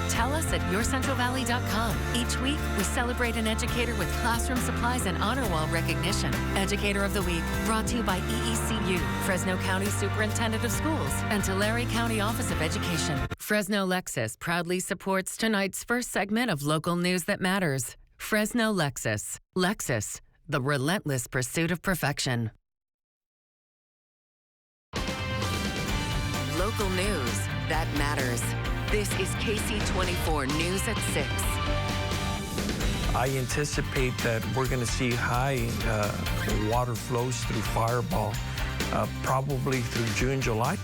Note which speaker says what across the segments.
Speaker 1: Tell us at yourcentralvalley.com. Each week, we celebrate an educator with classroom supplies and honor wall recognition. Educator of the Week, brought to you by EECU, Fresno County Superintendent of Schools, and Tulare County Office of Education. Fresno Lexus proudly supports tonight's first segment of local news that matters. Fresno Lexus. Lexus, the relentless pursuit of perfection. Local news that matters. This is Ksee 24 News at 6.
Speaker 2: I anticipate that we're going to see high water flows through Fireball, probably through June, July.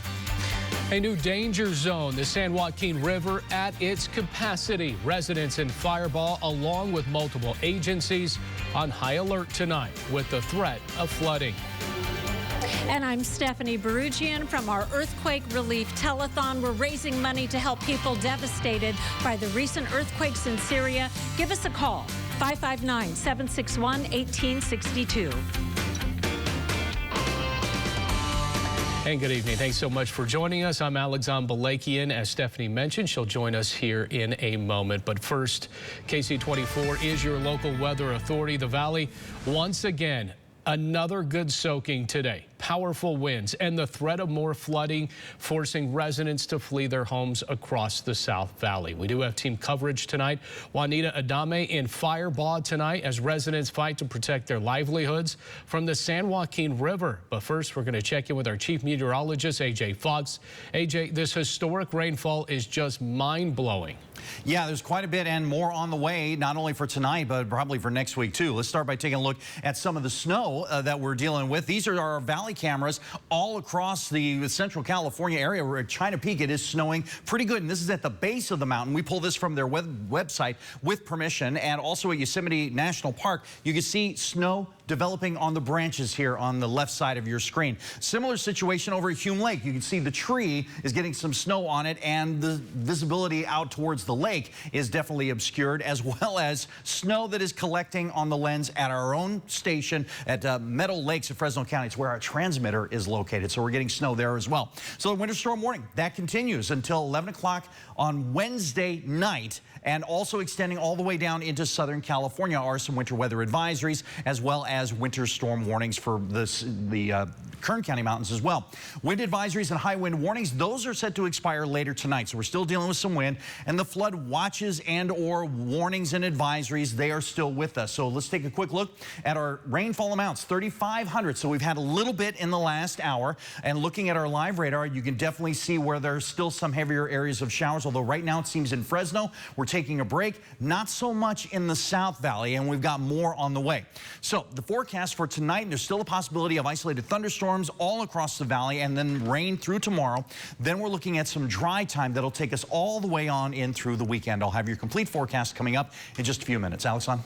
Speaker 3: A new danger zone, the San Joaquin River at its capacity. Residents in Fireball, along with multiple agencies, on high alert tonight with the threat of flooding.
Speaker 4: And I'm Stephanie Barugian from our Earthquake Relief Telethon. We're raising money to help people devastated by the recent earthquakes in Syria. Give us a call, 559-761-1862.
Speaker 3: And good evening. Thanks so much for joining us. I'm Alexander Balakian. As Stephanie mentioned, she'll join us here in a moment. But first, Ksee 24 is your local weather authority. The Valley, once again, another good soaking today. Powerful winds and the threat of more flooding, forcing residents to flee their homes across the South Valley. We do have team coverage tonight. Juanita Adame in Fireball tonight as residents fight to protect their livelihoods from the San Joaquin River. But first, we're going to check in with our chief meteorologist, AJ Fox. AJ, this historic rainfall is just mind-blowing.
Speaker 5: Yeah, there's quite a bit and more on the way, not only for tonight, but probably for next week, too. Let's start by taking a look at some of the snow that we're dealing with. These are our valley cameras all across the central California area. We're at China Peak. It is snowing pretty good, and this is at the base of the mountain. We pull this from their website with permission, and also at Yosemite National Park, you can see snow developing on the branches here on the left side of your screen. Similar situation over at Hume Lake. You can see the tree is getting some snow on it, and the visibility out towards the lake is definitely obscured, as well as snow that is collecting on the lens at our own station at Meadow Lakes in Fresno County. It's where our transmitter is located, so we're getting snow there as well. So the winter storm warning, that continues until 11 o'clock on Wednesday night, and also extending all the way down into Southern California are some winter weather advisories, as well as winter storm warnings for the Kern County mountains as well. Wind advisories and high wind warnings, those are set to expire later tonight. So we're still dealing with some wind, and the flood watches and or warnings and advisories, they are still with us. So let's take a quick look at our rainfall amounts, 3,500. So we've had a little bit in the last hour, and looking at our live radar, you can definitely see where there's still some heavier areas of showers, although right now it seems in Fresno, we're taking a break. Not so much in the South Valley, and we've got more on the way. So the forecast for tonight, there's still a possibility of isolated thunderstorms all across the valley, and then rain through tomorrow. Then we're looking at some dry time that'll take us all the way on in through the weekend. I'll have your complete forecast coming up in just a few minutes. Alexander?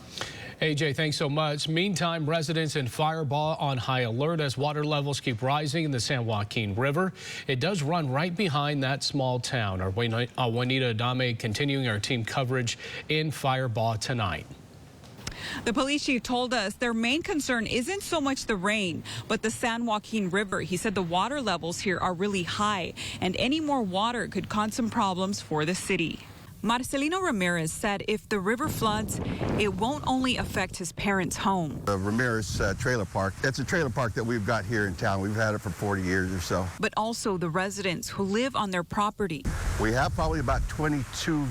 Speaker 3: AJ, thanks so much. Meantime, residents in Fireball on high alert as water levels keep rising in the San Joaquin River. It does run right behind that small town. Our Juanita Adame continuing our team coverage in Fireball tonight.
Speaker 6: The police chief told us their main concern isn't so much the rain, but the San Joaquin River. He said the water levels here are really high, and any more water could cause some problems for the city. Marcelino Ramirez said if the river floods, it won't only affect his parents' home.
Speaker 7: The Ramirez trailer park, it's a trailer park that we've got here in town. We've had it for 40 years or so.
Speaker 6: But also the residents who live on their property.
Speaker 7: We have probably about 22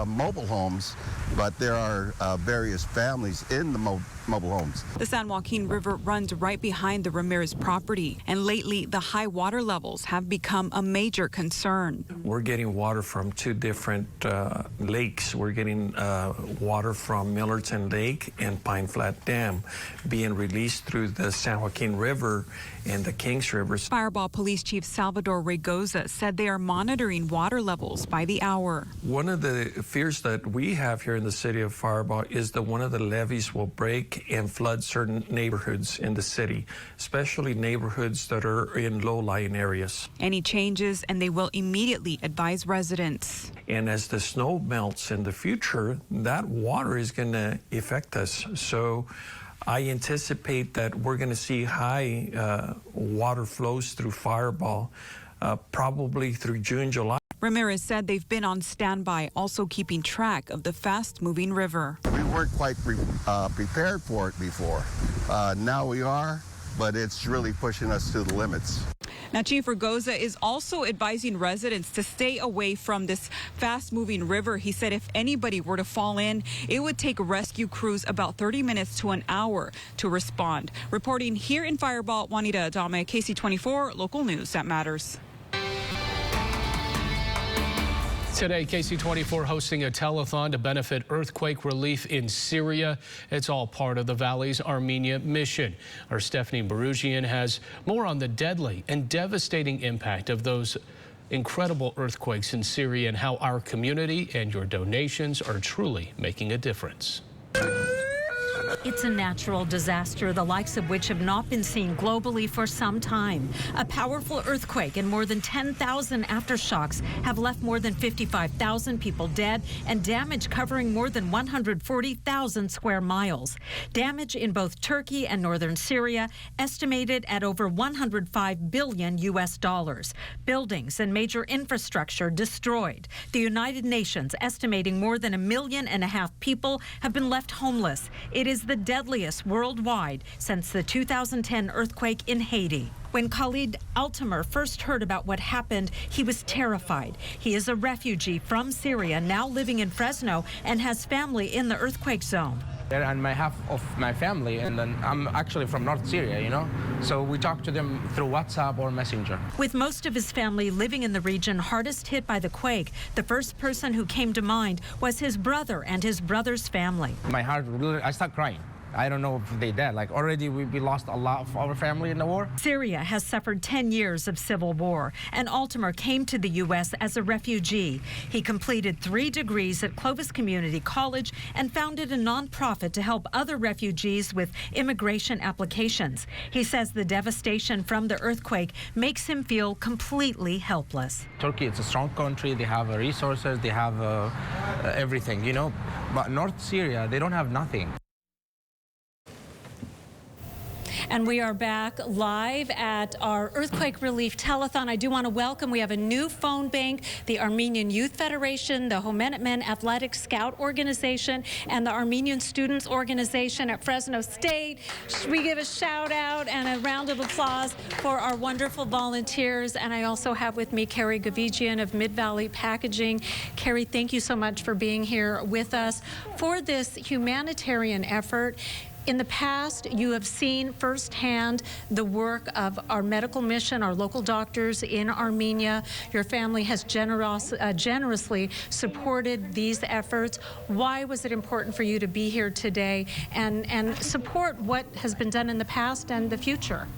Speaker 7: mobile homes, but there are various families in the mobile homes.
Speaker 6: The San Joaquin River runs right behind the Ramirez property, and lately the high water levels have become a major concern.
Speaker 2: We're getting water from two different lakes. We're getting water from Millerton Lake and Pine Flat Dam being released through the San Joaquin River and the Kings River.
Speaker 6: Fireball Police Chief Salvador Regoza said they are monitoring water levels by the hour.
Speaker 2: One of the fears that we have here in the city of Fireball is that one of the levees will break and flood certain neighborhoods in the city, especially neighborhoods that are in low-lying areas.
Speaker 6: Any changes, and they will immediately advise residents.
Speaker 2: And as the snow melts in the future, that water is going to affect us. So I anticipate that we're going to see high water flows through Fireball, probably through June, July.
Speaker 6: Ramirez said they've been on standby, also keeping track of the fast-moving river.
Speaker 7: We weren't quite prepared for it before. Now we are, but it's really pushing us to the limits.
Speaker 6: Now, Chief Ragoza is also advising residents to stay away from this fast-moving river. He said if anybody were to fall in, it would take rescue crews about 30 minutes to an hour to respond. Reporting here in Fireball, Juanita Adame, KC24, local news that matters.
Speaker 3: Today, KC24 hosting a telethon to benefit earthquake relief in Syria. It's all part of the Valley's Armenia mission. Our Stephanie Barugian has more on the deadly and devastating impact of those incredible earthquakes in Syria and how our community and your donations are truly making a difference.
Speaker 4: It's a natural disaster, the likes of which have not been seen globally for some time. A powerful earthquake and more than 10,000 aftershocks have left more than 55,000 people dead and damage covering more than 140,000 square miles. Damage in both Turkey and northern Syria estimated at over $105 billion US. Buildings and major infrastructure destroyed. The United Nations estimating more than 1.5 million people have been left homeless. It is the deadliest worldwide since the 2010 earthquake in Haiti. When Khalid Altamer first heard about what happened, he was terrified. He is a refugee from Syria, now living in Fresno, and has family in the earthquake zone.
Speaker 8: And my half of my family, and then I'm actually from North Syria, you know, so we talk to them through WhatsApp or Messenger.
Speaker 4: With most of his family living in the region hardest hit by the quake, the first person who came to mind was his brother and his brother's family.
Speaker 8: My heart really, I start crying. I don't know if they dead. Like already we lost a lot of our family in the war.
Speaker 4: Syria has suffered 10 years of civil war, and Altamer came to the U.S. as a refugee. He completed 3 degrees at Clovis Community College and founded a nonprofit to help other refugees with immigration applications. He says the devastation from the earthquake makes him feel completely helpless.
Speaker 8: Turkey, it's a strong country. They have resources. They have everything, you know. But North Syria, they don't have nothing.
Speaker 4: And we are back live at our earthquake relief telethon. I do want to welcome, we have a new phone bank, the Armenian Youth Federation, the Homenetmen Athletic Scout Organization, and the Armenian Students Organization at Fresno State. We give a shout out and a round of applause for our wonderful volunteers. And I also have with me Carrie Gavigian of Mid-Valley Packaging. Carrie, thank you so much for being here with us for this humanitarian effort. In the past, you have seen firsthand the work of our medical mission, our local doctors in Armenia. Your family has generously supported these efforts. Why was it important for you to be here today and support what has been done in the past and the future?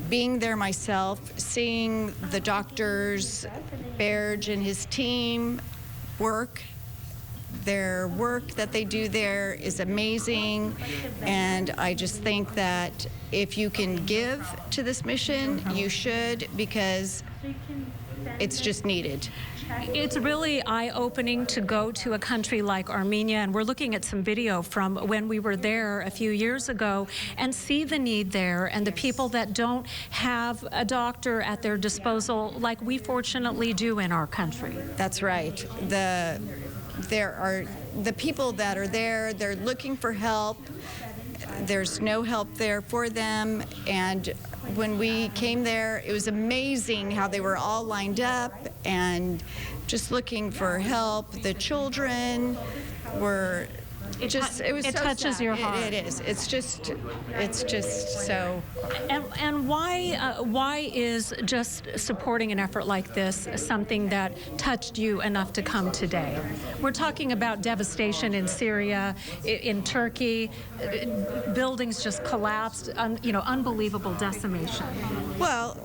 Speaker 9: Being there myself, seeing the doctors, Berge and his team work. Their work that they do there is amazing, and I just think that if you can give to this mission, you should, because it's just needed.
Speaker 4: It's really eye-opening to go to a country like Armenia, and we're looking at some video from when we were there a few years ago and see the need there and the people that don't have a doctor at their disposal like we fortunately do in our country.
Speaker 9: That's right. There are the people that are there, they're looking for help. There's no help there for them. And when we came there, it was amazing how they were all lined up and just looking for help. The children were just, it was
Speaker 4: it
Speaker 9: so
Speaker 4: touches
Speaker 9: sad.
Speaker 4: your heart.
Speaker 9: It is. It's just so.
Speaker 4: And why is just supporting an effort like this something that touched you enough to come today? We're talking about devastation in Syria, in Turkey, buildings just collapsed, unbelievable decimation.
Speaker 9: Well,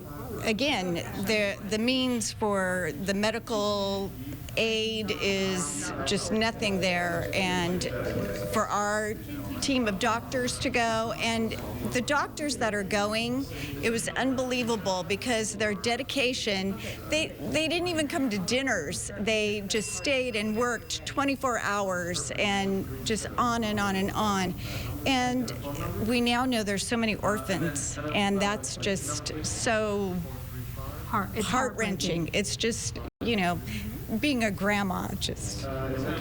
Speaker 9: again, the means for the medical aid is just nothing there, and for our team of doctors to go, and the doctors that are going, it was unbelievable because their dedication, they didn't even come to dinners. They just stayed and worked 24 hours and just on and on and on. And we now know there's so many orphans, and that's just so heart-wrenching. It's just, you know, being a grandma, just.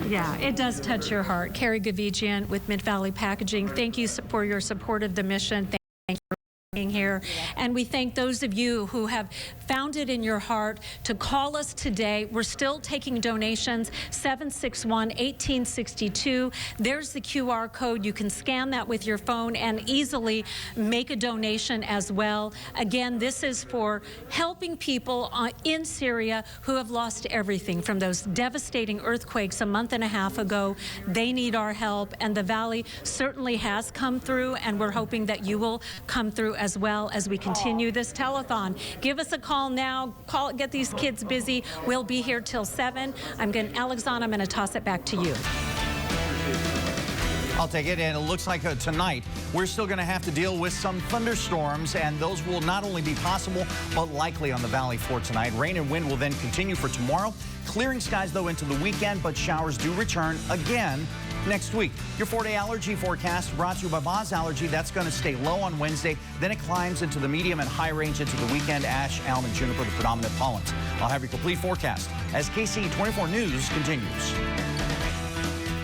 Speaker 4: Yeah, it does touch your heart. Carrie Gavigian with Mid-Valley Packaging, thank you for your support of the mission. Thank you for being here. And we thank those of you who have found it in your heart to call us today. We're still taking donations, 761-1862. There's the QR code. You can scan that with your phone and easily make a donation as well. Again, this is for helping people in Syria who have lost everything from those devastating earthquakes a month and a half ago. They need our help, and the Valley certainly has come through, and we're hoping that you will come through as well as we continue this telethon. Give us a call now. Get these kids busy. We'll be here till 7. Alexandra, I'm going to toss it back to you.
Speaker 5: I'll take it, and it looks like tonight we're still going to have to deal with some thunderstorms, and those will not only be possible but likely on the Valley for tonight. Rain and wind will then continue for tomorrow. Clearing skies, though, into the weekend, but showers do return again next week. Your 4-day allergy forecast brought to you by Boz Allergy. That's going to stay low on Wednesday. Then it climbs into the medium and high range into the weekend. Ash, elm, and juniper, the predominant pollens. I'll have your complete forecast as Ksee 24 News continues.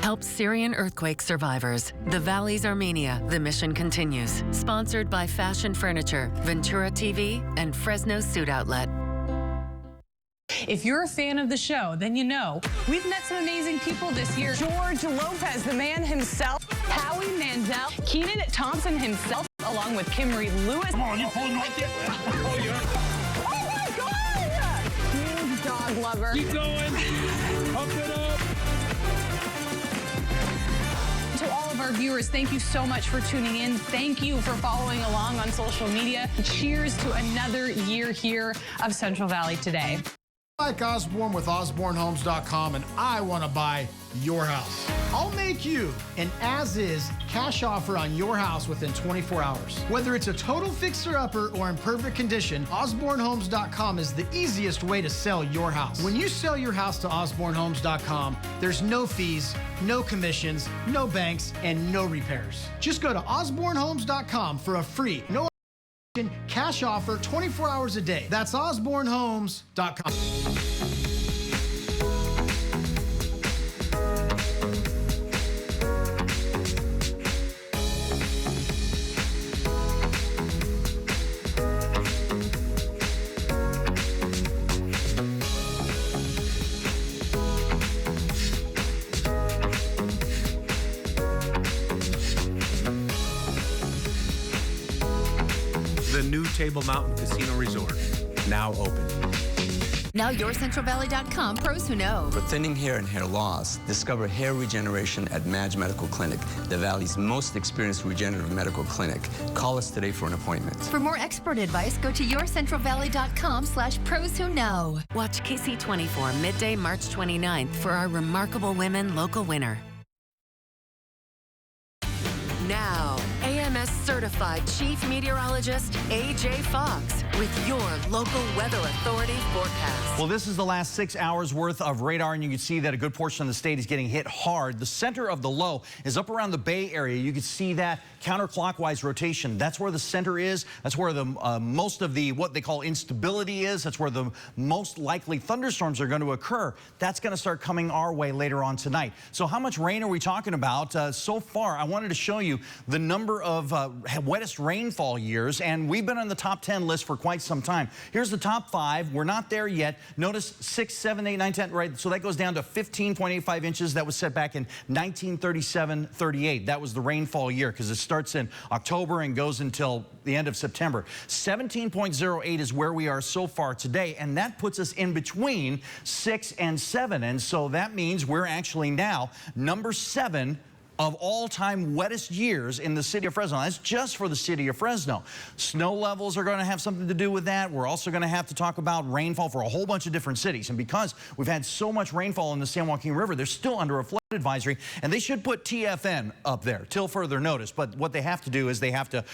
Speaker 1: Help Syrian earthquake survivors. The Valley's Armenia. The mission continues. Sponsored by Fashion Furniture, Ventura TV, and Fresno Suit Outlet.
Speaker 10: If you're a fan of the show, then you know we've met some amazing people this year. George Lopez, the man himself, Howie Mandel, Kenan Thompson himself, along with Kimberly Lewis. Come on, you pulling right there. Oh my God! Huge dog lover. Keep going. Pump it up. To all of our viewers, thank you so much for tuning in. Thank you for following along on social media. Cheers to another year here of Central Valley Today.
Speaker 11: Mike Osborne with OsborneHomes.com, and I want to buy your house. I'll make you an as-is cash offer on your house within 24 hours. Whether it's a total fixer-upper or in perfect condition, OsborneHomes.com is the easiest way to sell your house. When you sell your house to OsborneHomes.com, there's no fees, no commissions, no banks, and no repairs. Just go to OsborneHomes.com for a free, no cash offer 24 hours a day. That's OsborneHomes.com.
Speaker 12: The new Table Mountain Casino Resort, now open.
Speaker 13: Now YourCentralValley.com, pros who know.
Speaker 14: For thinning hair and hair loss, discover hair regeneration at Madge Medical Clinic, the Valley's most experienced regenerative medical clinic. Call us today for an appointment.
Speaker 13: For more expert advice, go to YourCentralValley.com/pros who know.
Speaker 1: Watch Ksee 24 midday March 29th for our Remarkable Women local winner. Now, AMS certified Chief Meteorologist AJ Fox with your local weather authority forecast.
Speaker 5: Well, this is the last 6 hours worth of radar, and you can see that a good portion of the state is getting hit hard. The center of the low is up around the Bay Area. You can see that counterclockwise rotation. That's where the center is. That's where the most of the what they call instability is. That's where the most likely thunderstorms are going to occur. That's going to start coming our way later on tonight. So how much rain are we talking about? So far, I wanted to show you the number of wettest rainfall years, and we've been on the top 10 list for quite some time. Here's the top 5. We're not there yet. Notice 6, 7, 8, 9, 10, right? So that goes down to 15.85 inches. That was set back in 1937-38. That was the rainfall year because it starts in October and goes until the end of September. 17.08 is where we are so far today, and that puts us in between 6 and 7. And so that means we're actually now number 7 of all-time wettest years in the city of Fresno. That's just for the city of Fresno. Snow levels are going to have something to do with that. We're also going to have to talk about rainfall for a whole bunch of different cities. And because we've had so much rainfall in the San Joaquin River, they're still under a flood advisory, and they should put TFN up there till further notice. But what they have to do is they have to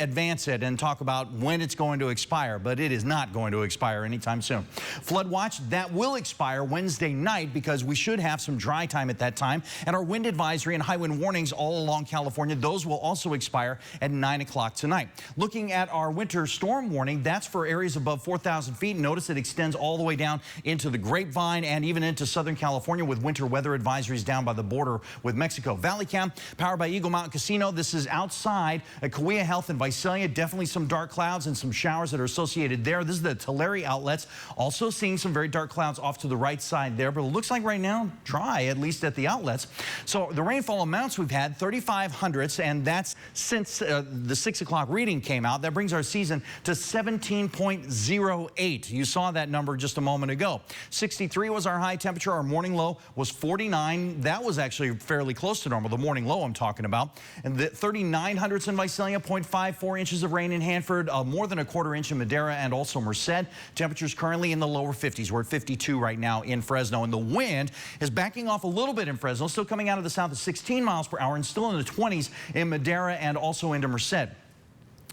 Speaker 5: advance it and talk about when it's going to expire, but it is not going to expire anytime soon. Flood watch, that will expire Wednesday night because we should have some dry time at that time. And our wind advisory and high wind warnings all along California, those will also expire at 9 o'clock tonight. Looking at our winter storm warning, that's for areas above 4,000 feet. Notice it extends all the way down into the Grapevine and even into Southern California with winter weather advisories down by the border with Mexico. Valley Cam, powered by Eagle Mountain Casino. This is outside at Kauai Health and Visalia. Definitely some dark clouds and some showers that are associated there. This is the Tulare outlets. Also seeing some very dark clouds off to the right side there, but it looks like right now dry, at least at the outlets. So the rainfall amounts we've had, 35 hundredths, and that's since the 6 o'clock reading came out. That brings our season to 17.08. You saw that number just a moment ago. 63 was our high temperature. Our morning low was 49. That was actually fairly close to normal, the morning low I'm talking about. And the 39 hundredths in Visalia, 0.54 inches of rain in Hanford, more than a quarter inch in Madera and also Merced. Temperatures currently in the lower 50s. We're at 52 right now in Fresno, and the wind is backing off a little bit in Fresno, still coming out of the south at 16 miles per hour and still in the 20s in Madera and also into Merced.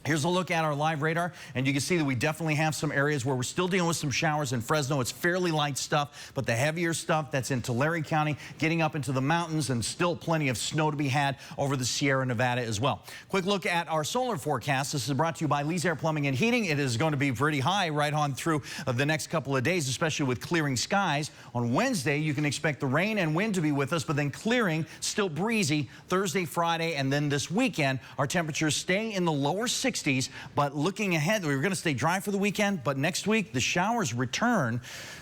Speaker 5: Here's a look at our live radar, and you can see that we definitely have some areas where we're still dealing with some showers in Fresno. It's fairly light stuff, but the heavier stuff that's in Tulare County, getting up into the mountains, and still plenty of snow to be had over the Sierra Nevada as well. Quick look at our solar forecast. This is brought to you by Lee's Air Plumbing and Heating. It is going to be pretty high right on through the next couple of days, especially with clearing skies. On Wednesday, you can expect the rain and wind to be with us, but then clearing, still breezy Thursday, Friday, and then this weekend, our temperatures stay in the lower 60s. But looking ahead, we're going to stay dry for the weekend, but next week the showers return,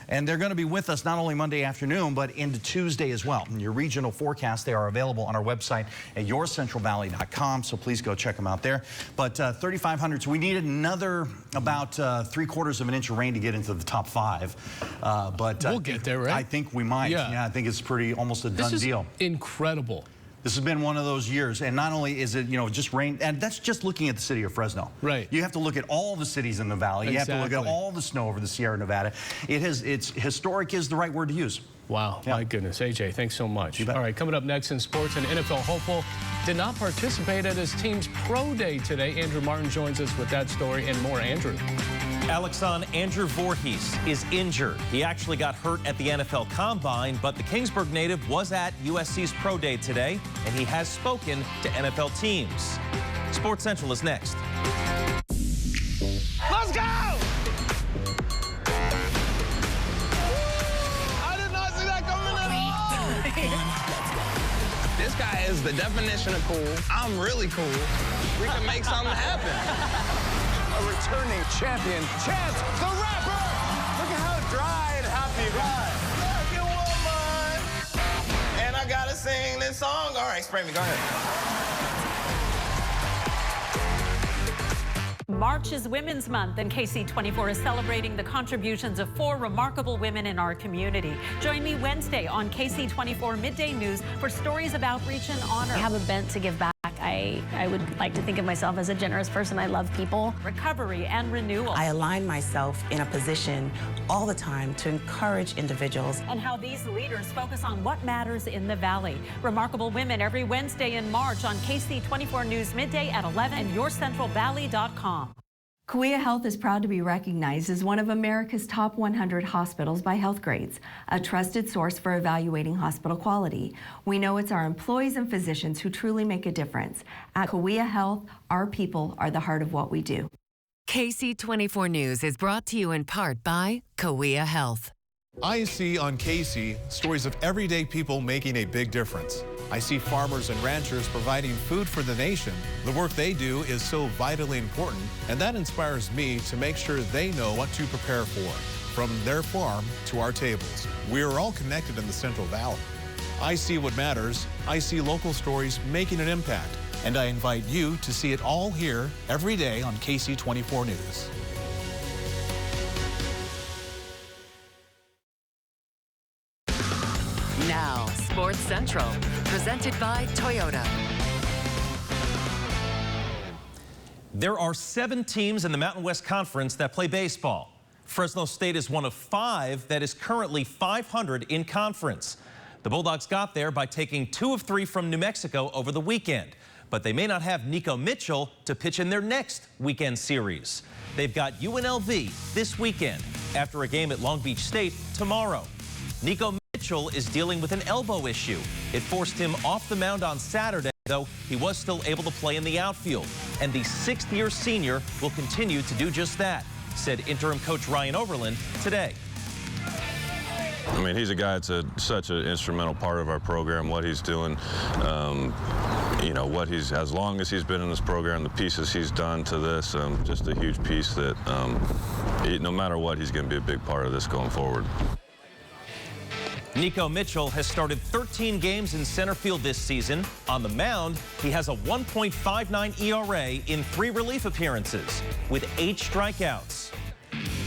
Speaker 5: and they're going to be with us not only Monday afternoon, but into Tuesday as well. And your regional forecasts, they are available on our website at yourcentralvalley.com, so please go check them out there. But 3,500, so we need another about 3/4 of an inch of rain to get into the top 5. But
Speaker 3: we'll get there, right?
Speaker 5: I think we might. Yeah, I think it's pretty almost a done deal.
Speaker 3: Incredible.
Speaker 5: This has been one of those years, and not only is it, just rain, and that's just looking at the city of Fresno. Right. You have to look at all the cities in the valley. You have to look at all the snow over the Sierra Nevada. It's historic is the right word to use.
Speaker 3: Wow, my goodness. AJ, thanks so much. All right, coming up next in sports, an NFL hopeful did not participate at his team's pro day today. Andrew Martin joins us with that story and more. Andrew.
Speaker 15: Alex, on Andrew Voorhees is injured. He actually got hurt at the NFL Combine, but the Kingsburg native was at USC's pro day today, and he has spoken to NFL teams. Sports Central is next.
Speaker 16: Let's go! I did not see that coming at all. This guy is the definition of cool. I'm really cool. We can make something happen. A returning champion, Chance the Rapper. Look at how dry and happy you got. Like a woman. And I gotta sing this song. All right, spray me, go ahead.
Speaker 4: March is Women's Month, and KC24 is celebrating the contributions of 4 remarkable women in our community. Join me Wednesday on KC24 Midday News for stories of outreach and honor.
Speaker 17: I have a bent to give back. I would like to think of myself as a generous person. I love people.
Speaker 4: Recovery and renewal.
Speaker 18: I align myself in a position all the time to encourage individuals.
Speaker 4: And how these leaders focus on what matters in the Valley. Remarkable Women every Wednesday in March on KC24 News Midday at 11 and yourcentralvalley.com.
Speaker 19: Kauai Health is proud to be recognized as one of America's top 100 hospitals by HealthGrades, a trusted source for evaluating hospital quality. We know it's our employees and physicians who truly make a difference. At Kauai Health, our people are the heart of what we do.
Speaker 1: KC24 News is brought to you in part by Kauai Health.
Speaker 20: I see on Ksee stories of everyday people making a big difference. I see farmers and ranchers providing food for the nation. The work they do is so vitally important, and that inspires me to make sure they know what to prepare for, from their farm to our tables. We are all connected in the Central Valley. I see what matters. I see local stories making an impact, and I invite you to see it all here every day on KC24 News.
Speaker 1: Now, Sports Central, presented by Toyota.
Speaker 15: There are 7 teams in the Mountain West Conference that play baseball. Fresno State is one of 5 that is currently 500 in conference. The Bulldogs got there by taking 2 of 3 from New Mexico over the weekend, but they may not have Nico Mitchell to pitch in their next weekend series. They've got UNLV this weekend after a game at Long Beach State tomorrow. Nico Mitchell is dealing with an elbow issue. It forced him off the mound on Saturday, though he was still able to play in the outfield. And the 6th-year senior will continue to do just that, said interim coach Ryan Overland today.
Speaker 21: I mean, he's a guy that's such an instrumental part of our program, what he's doing, you know, as long as he's been in this program, the pieces he's done to this, just a huge piece that no matter what, he's going to be a big part of this going forward.
Speaker 15: Nico Mitchell has started 13 games in center field this season. On the mound, he has a 1.59 ERA in 3 relief appearances with 8 strikeouts.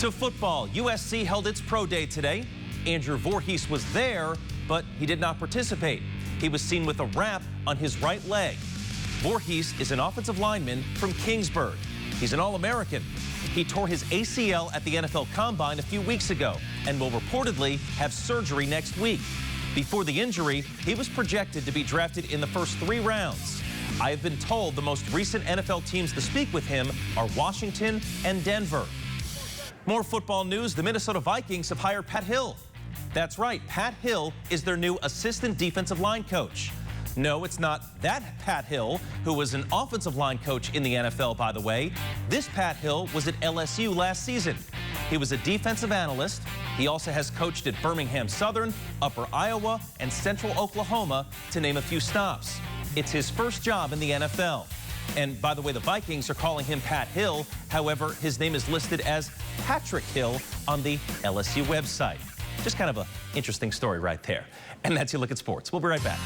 Speaker 15: To football, USC held its pro day today. Andrew Voorhees was there, but he did not participate. He was seen with a wrap on his right leg. Voorhees is an offensive lineman from Kingsburg. He's an All-American. He tore his ACL at the NFL Combine a few weeks ago and will reportedly have surgery next week. Before the injury, he was projected to be drafted in the first 3 rounds. I have been told the most recent NFL teams to speak with him are Washington and Denver. More football news. The Minnesota Vikings have hired Pat Hill. That's right, Pat Hill is their new assistant defensive line coach. No, it's not that Pat Hill, who was an offensive line coach in the NFL, by the way. This Pat Hill was at LSU last season. He was a defensive analyst. He also has coached at Birmingham Southern, Upper Iowa, and Central Oklahoma, to name a few stops. It's his first job in the NFL. And by the way, the Vikings are calling him Pat Hill. However, his name is listed as Patrick Hill on the LSU website. Just kind of an interesting story right there. And that's your look at sports. We'll be right back.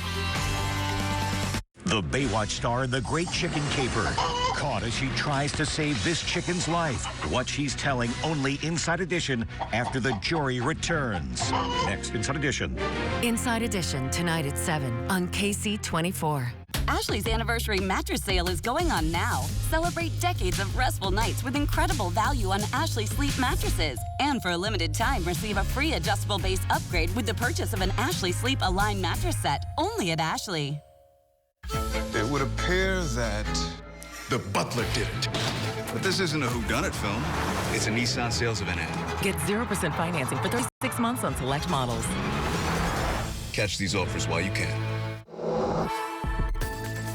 Speaker 22: The Baywatch star, the Great Chicken Caper, caught as she tries to save this chicken's life. What she's telling only Inside Edition after the jury returns. Next, Inside Edition.
Speaker 1: Inside Edition tonight at 7 on Ksee 24.
Speaker 23: Ashley's anniversary mattress sale is going on now. Celebrate decades of restful nights with incredible value on Ashley Sleep mattresses. And for a limited time, receive a free adjustable base upgrade with the purchase of an Ashley Sleep Align mattress set, only at Ashley.
Speaker 24: It would appear that the butler did it. But this isn't a whodunit film. It's a Nissan sales event ad.
Speaker 25: Get 0% financing for 36 months on select models.
Speaker 24: Catch these offers while you can.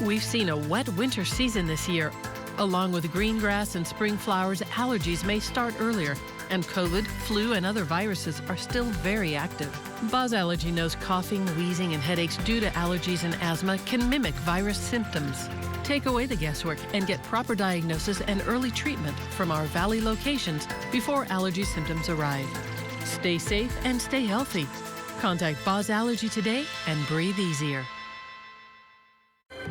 Speaker 26: We've seen a wet winter season this year. Along with green grass and spring flowers, allergies may start earlier, and COVID, flu, and other viruses are still very active. Buzz Allergy knows coughing, wheezing, and headaches due to allergies and asthma can mimic virus symptoms. Take away the guesswork and get proper diagnosis and early treatment from our Valley locations before allergy symptoms arrive. Stay safe and stay healthy. Contact Buzz Allergy today and breathe easier.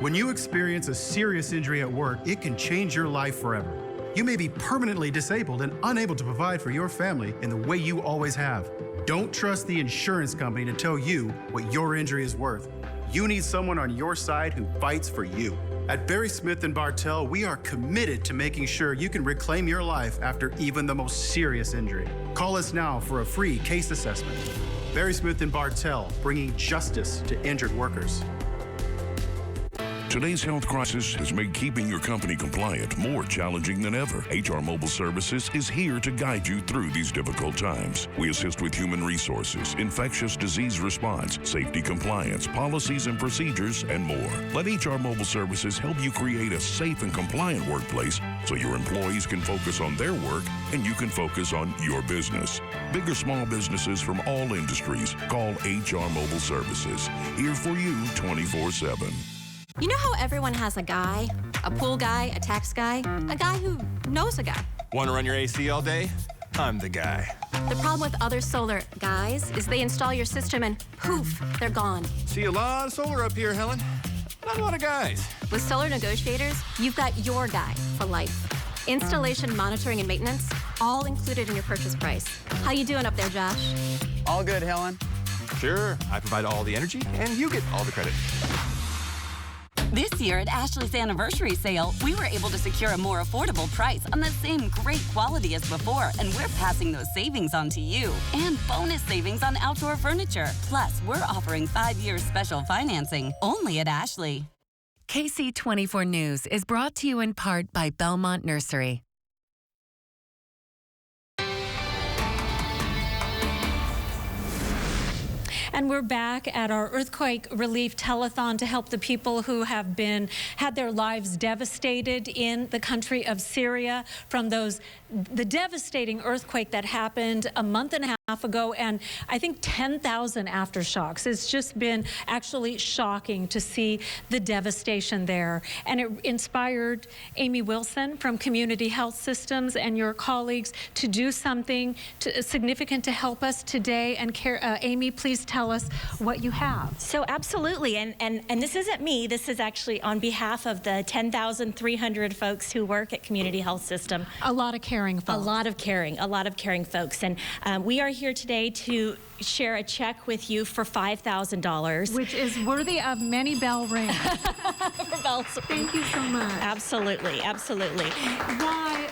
Speaker 27: When you experience a serious injury at work, it can change your life forever. You may be permanently disabled and unable to provide for your family in the way you always have. Don't trust the insurance company to tell you what your injury is worth. You need someone on your side who fights for you. At Barry Smith & Bartell, we are committed to making sure you can reclaim your life after even the most serious injury. Call us now for a free case assessment. Barry Smith & Bartell, bringing justice to injured workers.
Speaker 28: Today's health crisis has made keeping your company compliant more challenging than ever. HR Mobile Services is here to guide you through these difficult times. We assist with human resources, infectious disease response, safety compliance, policies and procedures, and more. Let HR Mobile Services help you create a safe and compliant workplace so your employees can focus on their work and you can focus on your business. Big or small businesses from all industries, call HR Mobile Services. Here for you 24/7.
Speaker 29: You know how everyone has a guy? A pool guy, a tax guy, a guy who knows a guy.
Speaker 30: Want to run your AC all day? I'm the guy.
Speaker 29: The problem with other solar guys is they install your system and poof, they're gone.
Speaker 30: See a lot of solar up here, Helen. Not a lot of guys.
Speaker 29: With Solar Negotiators, you've got your guy for life. Installation, monitoring, and maintenance, all included in your purchase price. How you doing up there, Josh?
Speaker 30: All good, Helen. Sure, I provide all the energy, and you get all the credit.
Speaker 23: This year at Ashley's anniversary sale, we were able to secure a more affordable price on the same great quality as before, and we're passing those savings on to you. And bonus savings on outdoor furniture. Plus, we're offering 5 years special financing only at Ashley.
Speaker 1: Ksee 24 News is brought to you in part by Belmont Nursery.
Speaker 4: And we're back at our earthquake relief telethon to help the people who have had their lives devastated in the country of Syria from the devastating earthquake that happened a month and a half ago, and I think 10,000 aftershocks. It's just been actually shocking to see the devastation there. And it inspired Amy Wilson from Community Health Systems and your colleagues to do something significant to help us today. And Amy, please tell us what you have.
Speaker 2: So absolutely, and this isn't me, this is actually on behalf of the 10,300 folks who work at Community Health System.
Speaker 4: A lot of caring folks.
Speaker 2: A lot of caring folks. And we are here today to share a check with you for $5,000.
Speaker 4: Which is worthy of many bell rings.
Speaker 2: For bells.
Speaker 4: Thank you so much.
Speaker 2: Absolutely, absolutely.
Speaker 4: Why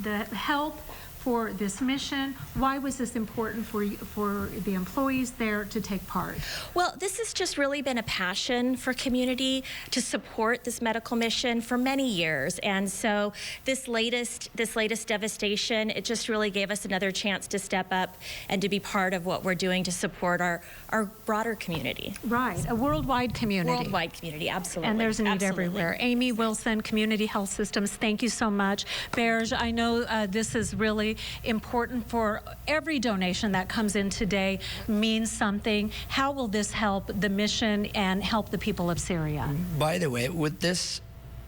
Speaker 4: the help for this mission? Why was this important for the employees there to take part?
Speaker 2: Well, this has just really been a passion for community to support this medical mission for many years, and so this latest devastation, it just really gave us another chance to step up and to be part of what we're doing to support our broader community.
Speaker 4: Right, a worldwide community.
Speaker 2: Worldwide community, absolutely.
Speaker 4: And there's a need
Speaker 2: absolutely.
Speaker 4: everywhere. Amy Wilson, Community Health Systems, thank you so much. Berge, I know this is really important for every donation that comes in today means something. How will this help the mission and help the people of Syria?
Speaker 6: By the way, with this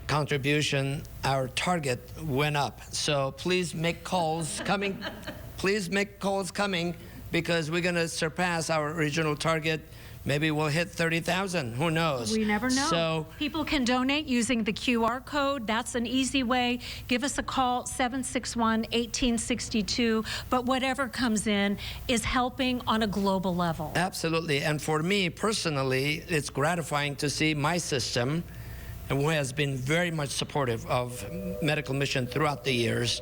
Speaker 6: contribution, our target went up. So please make calls coming. Please make calls coming, because we're going to surpass our original target. Maybe we'll hit 30,000. Who knows?
Speaker 4: We never know.
Speaker 6: So
Speaker 4: people can donate using the QR code. That's an easy way. Give us a call, 761-1862. But whatever comes in is helping on a global level.
Speaker 6: absolutely. And for me personally, it's gratifying to see my system, and who has been very much supportive of medical mission throughout the years.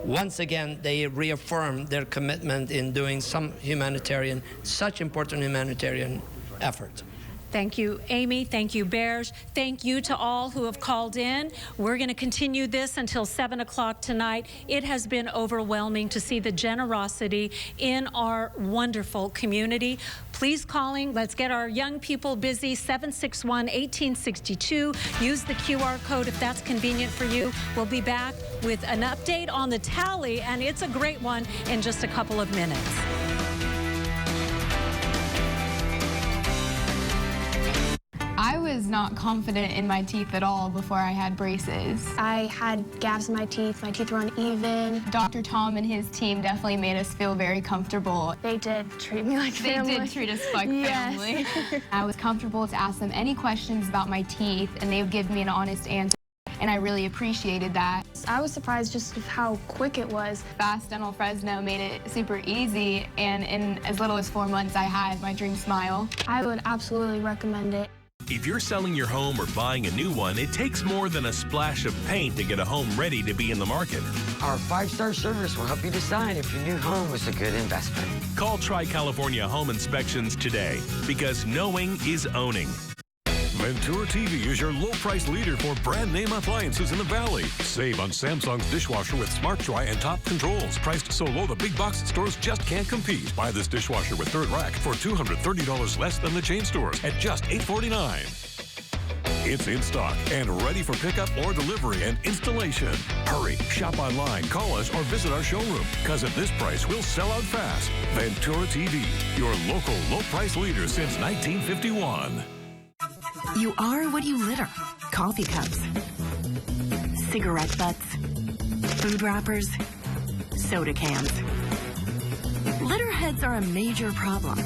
Speaker 6: Once again, they reaffirm their commitment in doing such important humanitarian effort.
Speaker 4: Thank you, Amy. Thank you, Berge. Thank you to all who have called in. We're going to continue this until 7 o'clock tonight. It has been overwhelming to see the generosity in our wonderful community. Please calling. Let's get our young people busy. 761-1862. Use the QR code if that's convenient for you. We'll be back with an update on the tally, and it's a great one, in just a couple of minutes.
Speaker 7: I was not confident in my teeth at all before I had braces.
Speaker 8: I had gaps in my teeth were uneven.
Speaker 7: Dr. Tom and his team definitely made us feel very comfortable.
Speaker 8: They did treat me like family.
Speaker 7: They did treat us like family. I was comfortable to ask them any questions about my teeth, and they would give me an honest answer, and I really appreciated that.
Speaker 8: I was surprised just of how quick it was.
Speaker 7: Fast Dental Fresno made it super easy, and in as little as 4 months, I had my dream smile.
Speaker 8: I would absolutely recommend it.
Speaker 9: If you're selling your home or buying a new one, it takes more than a splash of paint to get a home ready to be in the market.
Speaker 10: Our 5-star service will help you decide if your new home is a good investment.
Speaker 9: Call Tri-California Home Inspections today, because knowing is owning.
Speaker 11: Ventura TV is your low-price leader for brand-name appliances in the Valley. Save on Samsung's dishwasher with Smart Dry and top controls. Priced so low the big box stores just can't compete. Buy this dishwasher with third rack for $230 less than the chain stores at just $849. It's in stock and ready for pickup or delivery and installation. Hurry, shop online, call us, or visit our showroom, because at this price, we'll sell out fast. Ventura TV, your local low-price leader since 1951.
Speaker 12: You are what you litter. Coffee cups, cigarette butts, food wrappers, soda cans. Litterheads are a major problem.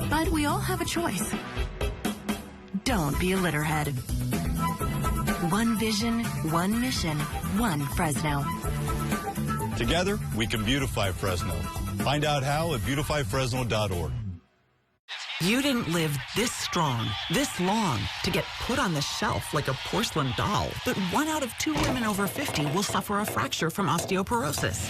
Speaker 12: But we all have a choice. Don't be a litterhead. One vision, one mission, one Fresno.
Speaker 13: Together, we can beautify Fresno. Find out how at beautifyfresno.org.
Speaker 3: You didn't live this strong, this long, to get put on the shelf like a porcelain doll. But 1 out of 2 women over 50 will suffer a fracture from osteoporosis.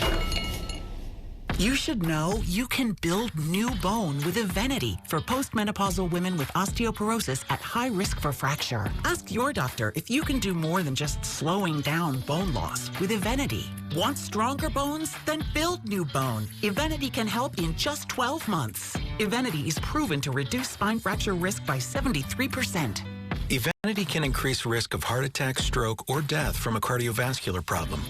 Speaker 3: You should know you can build new bone with Evenity for postmenopausal women with osteoporosis at high risk for fracture. Ask your doctor if you can do more than just slowing down bone loss with Evenity. Want stronger bones? Then build new bone. Evenity can help in just 12 months. Evenity is proven to reduce spine fracture risk by 73%.
Speaker 5: Evenity can increase risk of heart attack, stroke, or death from a cardiovascular problem.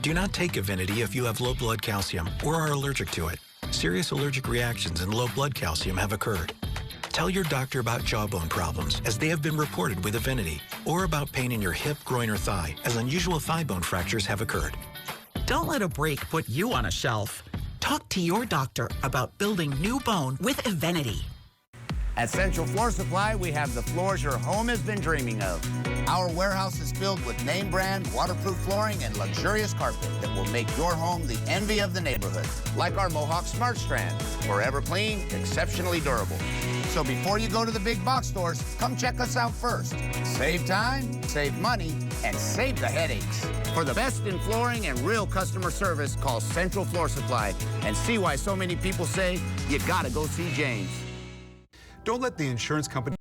Speaker 5: Do not take Evenity if you have low blood calcium or are allergic to it. Serious allergic reactions and low blood calcium have occurred. Tell your doctor about jawbone problems, as they have been reported with Evenity, or about pain in your hip, groin, or thigh, as unusual thigh bone fractures have occurred.
Speaker 3: Don't let a break put you on a shelf. Talk to your doctor about building new bone with Evenity.
Speaker 13: At Central Floor Supply, we have the floors your home has been dreaming of. Our warehouse is filled with name brand, waterproof flooring, and luxurious carpet that will make your home the envy of the neighborhood. Like our Mohawk Smart Strand, forever clean, exceptionally durable. So before you go to the big box stores, come check us out first. Save time, save money, and save the headaches. For the best in flooring and real customer service, call Central Floor Supply and see why so many people say you gotta go see James.
Speaker 24: Don't let the insurance company